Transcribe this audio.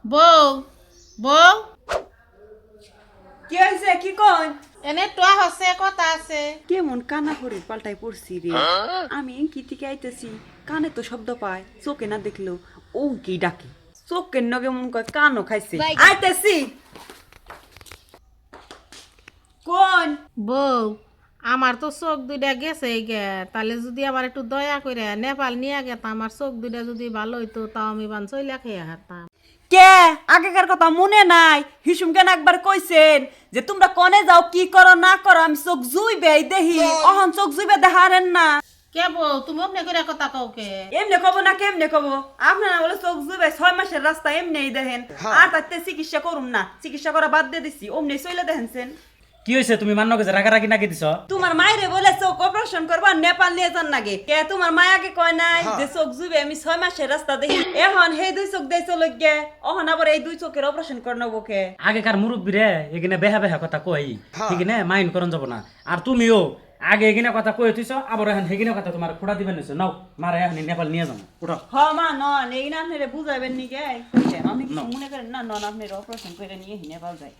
বউ বউ কি হয়েছে কি কই এনে তোয়া হচ্ছে কথা আছে। কেমন কানা করে পাল্টাই পড়ছি রে আমি কি থেকে আইতেছি কানে তো শব্দ পায় চোখে না দেখলো ও কি ডাকে চোখের নগে মন কয় কানও খাইছে আইতেছি কোন বউ আমার তো চোখ দুইটা গেছে গে, তাহলে যদি আবার একটু দয়া করে নেপাল নিয়ে গেতাম, আমার চোখ দুইটা যদি ভালো হইতো তাও আমি বান চইলা খেয়ে হারতাম। কে আগেকার কথা মনে নাই হিসুম কেন একবার কইছেন যে তোমরা কনে যাও কি করো না করো আমি চোখ জুইবে দেহি অহন চোখ জুইবে দেখারেন না কে বউ তুমি অমনে করে কথা কাউকে? এমনি কব না কেমনে কব আপনারা বলে চোখ জুইবে 6 মাসের রাস্তা এমনি দেখেন আর তাতে চিকিৎসা করুম না চিকিৎসা করা বাদ দিয়ে দিছি অমনি চইলে দেখেনছেন কি হয়েছে তুমি মান্য গেছে রাগারাগি নাকি দিছ? তোমার মায়েরে বলে চোখ অপারেশন করবা নেপাল নিয়ে যান নাগে কে তোমার মায়াকে কয় নাই যে চোখ জুবে আমি 6 মাসের রাস্তা দেখি এখন সেই দুই চোখ দেই চলে গে অহন আবার এই দুই চোখের অপারেশন করনবো কে আগেকার মুরব্বী রে এখানে বেহা বেহা কথা কই ঠিক না মাইন্ড করন যাব না। আর তুমিও আগে এখানে কথা কই তুইছ আবার এখন হেগিনে কথা তোমার খোড়া দিবেন নিছ নাও মারে এখন নেপাল নিয়ে যাবো উঠো। হ মা নন এই না আপনারে বুঝাইবেন নি গে আমি কিছু মনে করেন না নন আপনার অপারেশন করে নিয়ে নেপাল যাই